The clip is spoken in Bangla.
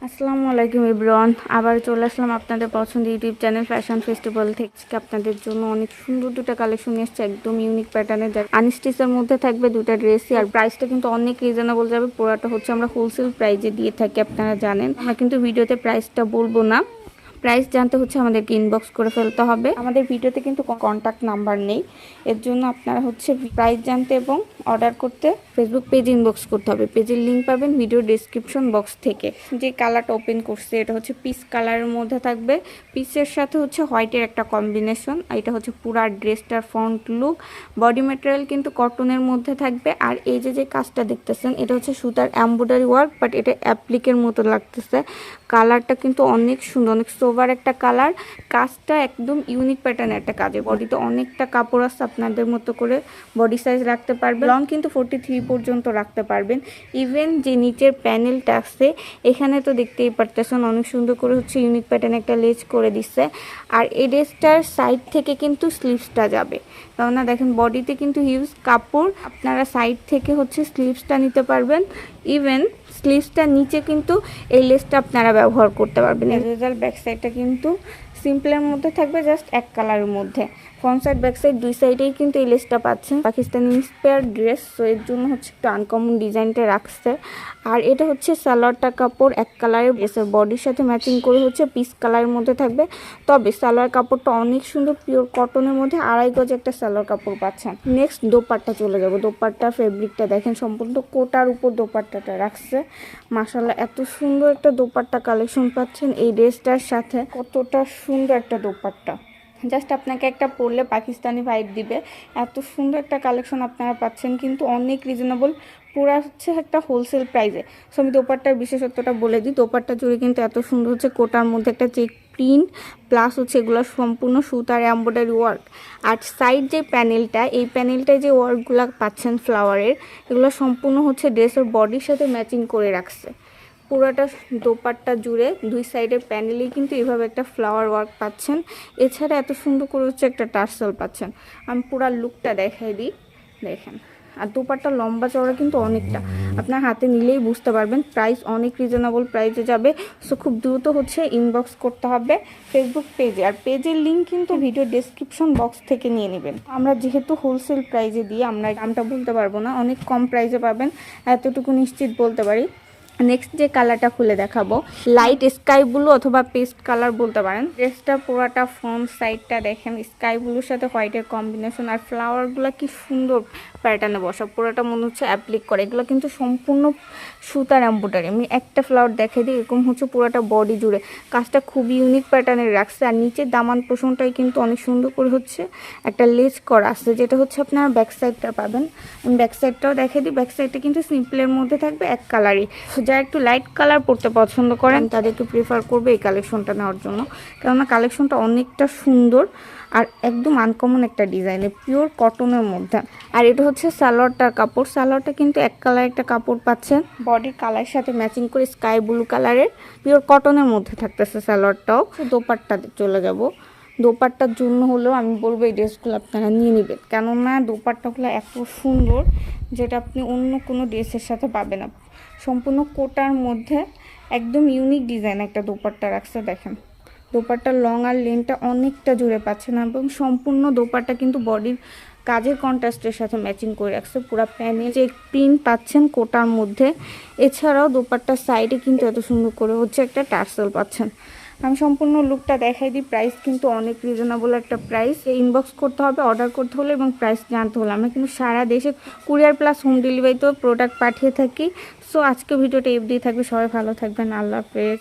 আসসালামু আলাইকুম এভরিওয়ান, আবার চলে আসলাম আপনাদের পছন্দের ইউটিউব চ্যানেল ফ্যাশন ফেস্টিভ্যাল থেকে। আপনাদের জন্য অনেক সুন্দর দুটো কালেকশন এসেছে, একদম ইউনিক প্যাটার্নের আনস্টিচের মধ্যে থাকবে দুটো ড্রেসই। আর প্রাইসটা কিন্তু অনেক রিজনেবল যাবে। পুরোটা হচ্ছে আমরা হোলসেল প্রাইসে দিয়ে থাকি, আপনারা জানেন। আমরা কিন্তু ভিডিওতে প্রাইসটা বলবো না, প্রাইস জানতে হচ্ছে আমাদেরকে ইনবক্স করে ফেলতে হবে। আমাদের ভিডিওতে কিন্তু কন্ট্যাক্ট নাম্বার নেই, এর জন্য আপনারা হচ্ছে প্রাইস জানতে এবং অর্ডার করতে ফেসবুক পেজ ইনবক্স করতে হবে। পেজের লিঙ্ক পাবেন ভিডিও ডেসক্রিপশন বক্স থেকে। যে কালারটা ওপেন করছে এটা হচ্ছে পিস কালারের মধ্যে থাকবে, পিসের সাথে হচ্ছে হোয়াইটের একটা কম্বিনেশন। এটা হচ্ছে পুরা ড্রেসটার ফ্রন্ট লুক। বডি ম্যাটেরিয়াল কিন্তু কটনের মধ্যে থাকবে। আর এই যে কাজটা দেখতেছেন এটা হচ্ছে সুতার এমব্রয়ডারি ওয়ার্ক, বাট এটা অ্যাপ্লিকের মতো লাগতেছে। কালারটা কিন্তু অনেক সুন্দর, অনেক সোভার একটা কালার। কাজটা একদম ইউনিক প্যাটার্নের একটা কাজে। বডিতে অনেকটা কাপড় আছে, আপনাদের মতো করে বডি সাইজ রাখতে পারবেন। লং কিন্তু 43 পর্যন্ত রাখতে পারবেন। ইভেন যে নিচের প্যানেলটা আছে এখানে তো দেখতেই পারতেছেন অনেক সুন্দর করে হচ্ছে ইউনিক প্যাটার্ন একটা লেস করে দিচ্ছে। আর এই ড্রেসটার সাইড থেকে কিন্তু স্লিভসটা যাবে, কেননা দেখেন বডিতে কিন্তু হিউজ কাপড়, আপনারা সাইড থেকে হচ্ছে স্লিভসটা নিতে পারবেন। ইভেন স্লিভসটার নিচে কিন্তু এই লেসটা আপনারা ব্যবহার করতে পারবেন। রেজাল্ট ব্যাক সাইডটা কিন্তু সিম্পলের মধ্যে থাকবে, জাস্ট এক কালারের মধ্যে। ফ্রন্ট সাইড ব্যাক সাইড দুই সাইডেই কিন্তু এই লেসটা পাচ্ছেন। পাকিস্তানি ইন্সপায়ার ড্রেস, সো এর জন্য হচ্ছে একটু আনকমন ডিজাইনটা রাখছে। আর এটা হচ্ছে সালোয়ারটা কাপড় এক কালারের, ড্রেসের বডির সাথে ম্যাচিং করে হচ্ছে পিস কালারের মধ্যে থাকবে। তবে সালোয়ার কাপড়টা অনেক সুন্দর, পিওর কটনের মধ্যে 2.5 গজ একটা সালোয়ার কাপড় পাচ্ছেন। নেক্সট দোপাট্টা চলে যাবো। দোপাট্টা ফেব্রিকটা দেখেন, সম্পূর্ণ কোটার উপর দোপাট্টাটা রাখছে। মাশাআল্লাহ, এত সুন্দর একটা দোপাট্টা কালেকশন পাচ্ছেন এই ড্রেসটার সাথে। কতটা সুন্দর একটা দোপাট্টা, জাস্ট আপনাকে একটা পরলে পাকিস্তানি ভাইব দিবে। এত সুন্দর একটা কালেকশন আপনারা পাচ্ছেন কিন্তু অনেক রিজনেবল, পুরা হচ্ছে একটা হোলসেল প্রাইসে। সো আমি দোপাট্টার বিশেষত্বটা বলে দিই। দোপাট্টা জুড়ে কিন্তু এত সুন্দর হচ্ছে কোটার মধ্যে একটা চেক প্রিন্ট, প্লাস হচ্ছে এগুলো সম্পূর্ণ সুতার এমব্রয়ডারি ওয়ার্ক। আর সাইড যে প্যানেলটা, এই প্যানেলটায় যে ওয়ার্কগুলো পাচ্ছেন ফ্লাওয়ারের, এগুলো সম্পূর্ণ হচ্ছে ড্রেসের বডির সাথে ম্যাচিং করে রাখছে। পুরোটা দোপাট্টা জুড়ে দুই সাইডের প্যানেলেই কিন্তু এইভাবে একটা ফ্লাওয়ার ওয়ার্ক পাচ্ছেন। এছাড়া এত সুন্দর করে হচ্ছে একটা টার্সেল পাচ্ছেন। আমি পুরো লুকটা দেখাই দিই, দেখেন। আর দোপাট্টা লম্বা চওড়া কিন্তু অনেকটা, আপনার হাতে নিলেই বুঝতে পারবেন। প্রাইস অনেক রিজনেবল প্রাইসে যাবে। সো খুব দ্রুত হচ্ছে ইনবক্স করতে হবে ফেসবুক পেজে। আর পেজের লিঙ্ক কিন্তু ভিডিও ডেসক্রিপশন বক্স থেকে নিয়ে নেবেন। আমরা যেহেতু হোলসেল প্রাইসে দিই, আমরা দামটা বলতে পারবো না, অনেক কম প্রাইসে পাবেন এতটুকু নিশ্চিত বলতে পারি। নেক্সট যে কালারটা খুলে দেখাবো, লাইট স্কাই ব্লু অথবা পেস্ট কালার বলতে পারেন। ড্রেসটা পুরাটা ফ্রন্ট সাইডটা দেখেন স্কাই ব্লুর সাথে হোয়াইটের কম্বিনেশন। আর ফ্লাওয়ারগুলো কি সুন্দর প্যাটার্নে বসা, পুরোটা মনে হচ্ছে অ্যাপ্লিক করে। এগুলো কিন্তু সম্পূর্ণ সুতার এমব্রয়ডারি। আমি একটা ফ্লাওয়ার দেখাই দিই, এরকম হচ্ছে পুরোটা বডি জুড়ে কাজটা খুবই ইউনিক প্যাটার্নের রাখছে। আর নিচের দামান পোষণটাই কিন্তু অনেক সুন্দর করে হচ্ছে একটা লেস করা আছে, যেটা হচ্ছে আপনার ব্যাক সাইডটা পাবেন। আমি ব্যাক সাইডটাও দেখাই দিই। ব্যাক সাইডটা কিন্তু সিম্পলের মধ্যে থাকবে এক কালারই। যারা একটু লাইট কালার পরতে পছন্দ করেন তাদেরকে প্রিফার করবে এই কালেকশনটা নেওয়ার জন্য, কেননা কালেকশনটা অনেকটা সুন্দর আর একদম আনকমন একটা ডিজাইনের, পিওর কটনের মধ্যে। আর এটা হচ্ছে সালোয়ারটার কাপড়। সালোয়ারটা কিন্তু এক কালার একটা কাপড় পাচ্ছেন, বডির কালারের সাথে ম্যাচিং করে স্কাই ব্লু কালারের পিওর কটনের মধ্যে থাকতেছে সালোয়ারটাও। দোপাট্টাতে চলে যাব। দোপাট্টার জন্য হলেও আমি বলবো এই ড্রেসগুলো আপনারা নিয়ে নেবেন, কেননা দোপাট্টাগুলো এত সুন্দর যেটা আপনি অন্য কোনো ড্রেসের সাথে পাবেন না। সম্পূর্ণ কোটার মধ্যে একদম ইউনিক ডিজাইন একটা দোপাট্টা রাখছে। দেখেন দোপাট্টার লং আর লেন্থটা অনেকটা জুড়ে পাচ্ছেন, এবং সম্পূর্ণ দোপাট্টা কিন্তু বডির কাজের কন্ট্রাস্টের সাথে ম্যাচিং করে রাখছে। পুরো প্যানে যে প্রিন্ট পাচ্ছেন কোটার মধ্যে। এছাড়াও দোপাট্টার সাইডে কিন্তু এত সুন্দর করে হচ্ছে একটা টার্সেল পাচ্ছেন। আমি সম্পূর্ণ লুকটা দেখাই দিই। প্রাইস কিন্তু অনেক রিজনেবল একটা প্রাইস। ইনবক্স করতে হবে অর্ডার করতে হলে এবং প্রাইস জানতে হলে। আমরা কিন্তু সারা দেশে কুরিয়ার প্লাস হোম ডেলিভারিতেও প্রোডাক্ট পাঠিয়ে থাকি। সো আজকে ভিডিওটা এফ দিয়ে থাকবে। সবাই ভালো থাকবেন, আল্লাহ হাফেজ।